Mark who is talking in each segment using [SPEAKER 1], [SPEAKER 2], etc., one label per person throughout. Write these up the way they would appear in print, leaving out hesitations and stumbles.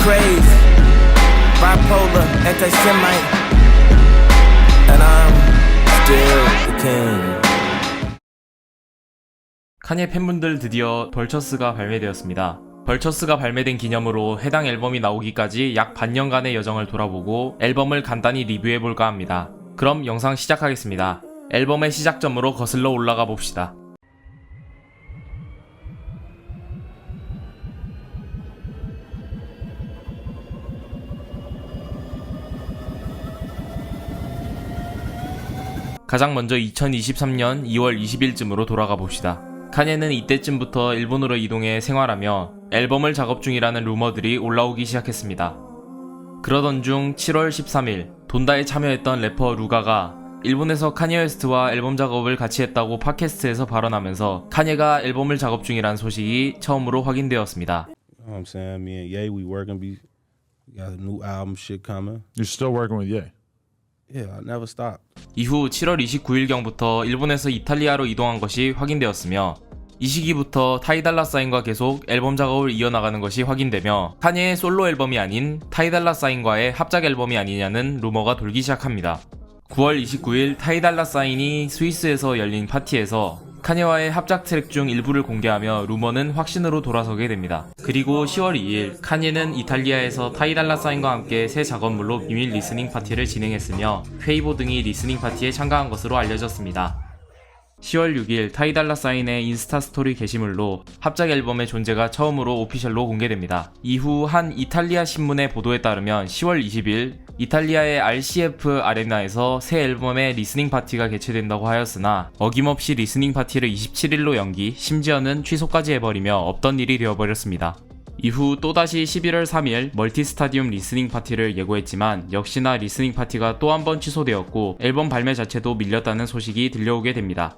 [SPEAKER 1] crazy, bipolar, anti-Semite, and I'm still the king.
[SPEAKER 2] 카니에 팬분들 드디어 벌처스가 발매되었습니다. 벌처스가 발매된 기념으로 해당 앨범이 나오기까지 약 반년간의 여정을 돌아보고 앨범을 간단히 리뷰해볼까 합니다. 그럼 영상 시작하겠습니다. 앨범의 시작점으로 거슬러 올라가 봅시다. 가장 먼저 2023년 2월 20일쯤으로 돌아가 봅시다. 카니에는 이때쯤부터 일본으로 이동해 생활하며 앨범을 작업 중이라는 루머들이 올라오기 시작했습니다. 그러던 중 7월 13일 돈다에 참여했던 래퍼 루가가 일본에서 카니에 웨스트와 앨범 작업을 같이 했다고 팟캐스트에서 발언하면서 카니에가 앨범을 작업 중이라는 소식이 처음으로 확인되었습니다.
[SPEAKER 3] I'm saying me and Ye, we working. We got a new album shit coming.
[SPEAKER 4] You're still working with Ye?
[SPEAKER 3] Yeah, I never stop.
[SPEAKER 2] 이후 7월 29일경부터 일본에서 이탈리아로 이동한 것이 확인되었으며 이 시기부터 타이달라 사인과 계속 앨범 작업을 이어나가는 것이 확인되며 카니에의 솔로 앨범이 아닌 타이달라 사인과의 합작 앨범이 아니냐는 루머가 돌기 시작합니다. 9월 29일 타이달라 사인이 스위스에서 열린 파티에서 카니에와의 합작 트랙 중 일부를 공개하며 루머는 확신으로 돌아서게 됩니다. 그리고 10월 2일 카니에는 이탈리아에서 타이달라 사인과 함께 새 작업물로 비밀 리스닝 파티를 진행했으며 퀘이보 등이 리스닝 파티에 참가한 것으로 알려졌습니다. 10월 6일 타이달라 사인의 인스타 스토리 게시물로 합작 앨범의 존재가 처음으로 오피셜로 공개됩니다. 이후 한 이탈리아 신문의 보도에 따르면 10월 20일 이탈리아의 RCF 아레나에서 새 앨범의 리스닝 파티가 개최된다고 하였으나 어김없이 리스닝 파티를 27일로 연기, 심지어는 취소까지 해버리며 없던 일이 되어버렸습니다. 이후 또다시 11월 3일 멀티 스타디움 리스닝 파티를 예고했지만 역시나 리스닝 파티가 또 한 번 취소되었고 앨범 발매 자체도 밀렸다는 소식이 들려오게 됩니다.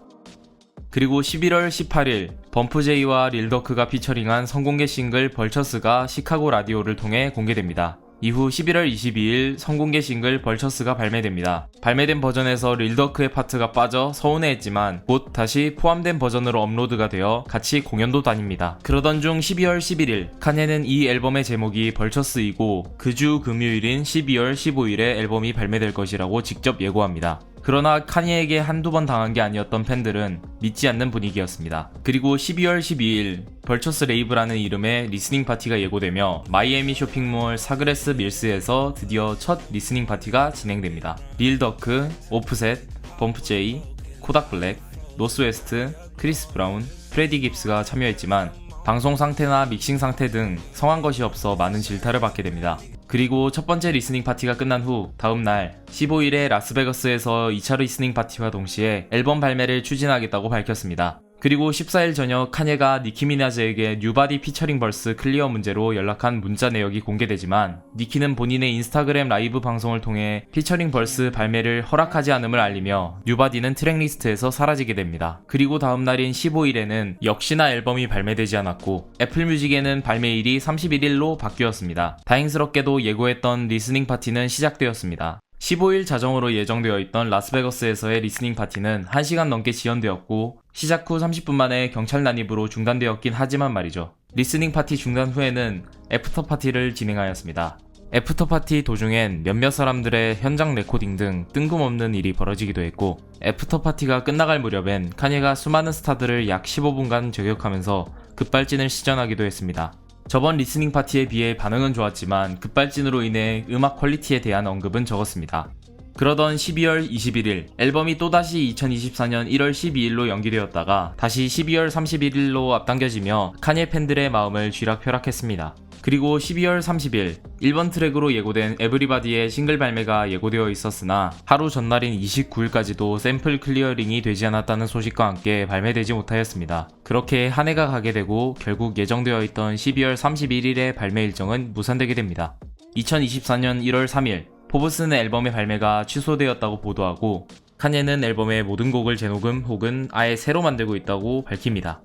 [SPEAKER 2] 그리고 11월 18일 범프제이와 릴더크가 피처링한 선공개 싱글 벌처스가 시카고 라디오를 통해 공개됩니다. 이후 11월 22일 선공개 싱글 벌처스가 발매됩니다. 발매된 버전에서 릴더크의 파트가 빠져 서운해했지만 곧 다시 포함된 버전으로 업로드가 되어 같이 공연도 다닙니다. 그러던 중 12월 11일 카니에는 이 앨범의 제목이 벌처스이고 그 주 금요일인 12월 15일에 앨범이 발매될 것이라고 직접 예고합니다. 그러나 카니에에게 한두 번 당한 게 아니었던 팬들은 믿지 않는 분위기였습니다. 그리고 12월 12일 벌처스 레이브라는 이름의 리스닝 파티가 예고되며 마이애미 쇼핑몰 사그레스 밀스에서 드디어 첫 리스닝 파티가 진행됩니다. 릴더크, 오프셋, 범프제이, 코닥 블랙, 노스웨스트, 크리스 브라운, 프레디 깁스가 참여했지만 방송 상태나 믹싱 상태 등 성한 것이 없어 많은 질타를 받게 됩니다. 그리고 첫 번째 리스닝 파티가 끝난 후 다음날 15일에 라스베거스에서 2차 리스닝 파티와 동시에 앨범 발매를 추진하겠다고 밝혔습니다. 그리고 14일 저녁 카니에가 니키 미나즈에게 뉴바디 피처링 벌스 클리어 문제로 연락한 문자 내역이 공개되지만 니키는 본인의 인스타그램 라이브 방송을 통해 피처링 벌스 발매를 허락하지 않음을 알리며 뉴바디는 트랙 리스트에서 사라지게 됩니다. 그리고 다음날인 15일에는 역시나 앨범이 발매되지 않았고 애플뮤직에는 발매일이 31일로 바뀌었습니다. 다행스럽게도 예고했던 리스닝 파티는 시작되었습니다. 15일 자정으로 예정되어 있던 라스베거스에서의 리스닝 파티는 1시간 넘게 지연되었고 시작 후 30분 만에 경찰 난입으로 중단되었긴 하지만 말이죠. 리스닝 파티 중단 후에는 애프터 파티를 진행하였습니다. 애프터 파티 도중엔 몇몇 사람들의 현장 레코딩 등 뜬금없는 일이 벌어지기도 했고 애프터 파티가 끝나갈 무렵엔 카니에가 수많은 스타들을 약 15분간 저격하면서 급발진을 시전하기도 했습니다. 저번 리스닝 파티에 비해 반응은 좋았지만 급발진으로 인해 음악 퀄리티에 대한 언급은 적었습니다. 그러던 12월 21일 앨범이 또다시 2024년 1월 12일로 연기되었다가 다시 12월 31일로 앞당겨지며 카니에 팬들의 마음을 쥐락펴락했습니다. 그리고 12월 30일 1번 트랙으로 예고된 에브리바디의 싱글 발매가 예고되어 있었으나 하루 전날인 29일까지도 샘플 클리어링이 되지 않았다는 소식과 함께 발매되지 못하였습니다. 그렇게 한 해가 가게 되고 결국 예정되어 있던 12월 31일의 발매 일정은 무산되게 됩니다. 2024년 1월 3일 포브스는 앨범의 발매가 취소되었다고 보도하고 카니에는 앨범의 모든 곡을 재녹음 혹은 아예 새로 만들고 있다고 밝힙니다.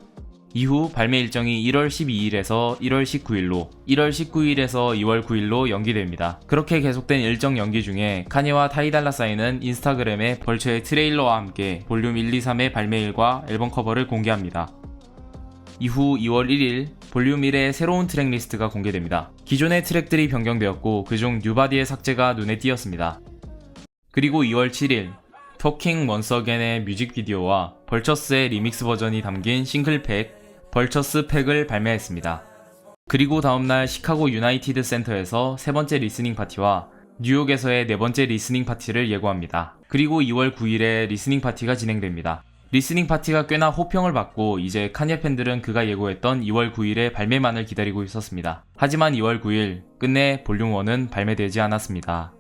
[SPEAKER 2] 이후 발매 일정이 1월 12일에서 1월 19일로, 1월 19일에서 2월 9일로 연기됩니다. 그렇게 계속된 일정 연기 중에 카니와 타이달라 사인은 인스타그램에 벌처의 트레일러와 함께 볼륨 1, 2, 3의 발매일과 앨범 커버를 공개합니다. 이후 2월 1일 볼륨 1의 새로운 트랙 리스트가 공개됩니다. 기존의 트랙들이 변경되었고 그중 뉴바디의 삭제가 눈에 띄었습니다. 그리고 2월 7일 토킹 원스 어겐의 뮤직비디오와 벌처스의 리믹스 버전이 담긴 싱글팩 벌처스 팩을 발매했습니다. 그리고 다음날 시카고 유나이티드 센터에서 세 번째 리스닝 파티와 뉴욕에서의 네 번째 리스닝 파티를 예고합니다. 그리고 2월 9일에 리스닝 파티가 진행됩니다. 리스닝 파티가 꽤나 호평을 받고 이제 카니에 팬들은 그가 예고했던 2월 9일의 발매만을 기다리고 있었습니다. 하지만 2월 9일 끝내 볼륨 1은 발매되지 않았습니다.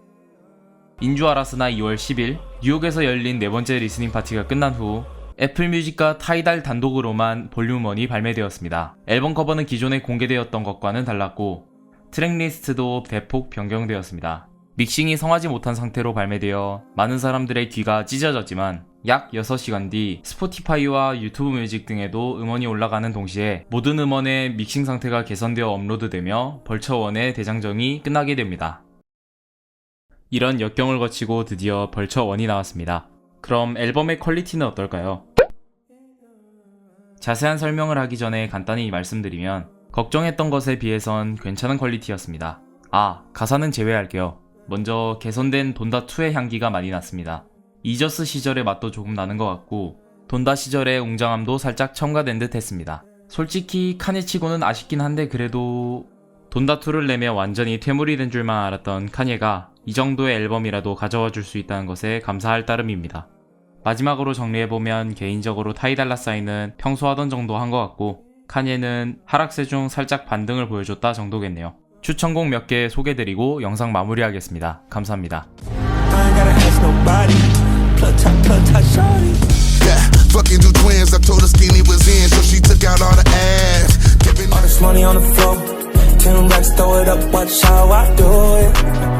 [SPEAKER 2] 인 줄 알았으나 2월 10일 뉴욕에서 열린 네 번째 리스닝 파티가 끝난 후 애플 뮤직과 타이달 단독으로만 볼륨 1이 발매되었습니다. 앨범 커버는 기존에 공개되었던 것과는 달랐고 트랙 리스트도 대폭 변경되었습니다. 믹싱이 성하지 못한 상태로 발매되어 많은 사람들의 귀가 찢어졌지만 약 6시간 뒤 스포티파이와 유튜브 뮤직 등에도 음원이 올라가는 동시에 모든 음원의 믹싱 상태가 개선되어 업로드되며 벌처 1의 대장정이 끝나게 됩니다. 이런 역경을 거치고 드디어 벌처 1이 나왔습니다. 그럼 앨범의 퀄리티는 어떨까요? 자세한 설명을 하기 전에 간단히 말씀드리면 걱정했던 것에 비해선 괜찮은 퀄리티였습니다. 가사는 제외할게요. 먼저 개선된 돈다2의 향기가 많이 났습니다. 이저스 시절의 맛도 조금 나는 것 같고 돈다 시절의 웅장함도 살짝 첨가된 듯 했습니다. 솔직히 카니치고는 아쉽긴 한데 그래도 돈다2를 내며 완전히 퇴물이 된 줄만 알았던 카니에가 이 정도의 앨범이라도 가져와 줄 수 있다는 것에 감사할 따름입니다. 마지막으로 정리해보면 개인적으로 타이달라 사인은 평소 하던 정도 한 것 같고 카니에는 하락세 중 살짝 반등을 보여줬다 정도겠네요. 추천곡 몇 개 소개드리고 영상 마무리하겠습니다. 감사합니다.
[SPEAKER 4] Fucking two twins, I told her skinny was in, so she took out all the ass.
[SPEAKER 1] All this money on the floor, 10 racks, throw it up, watch how I do it.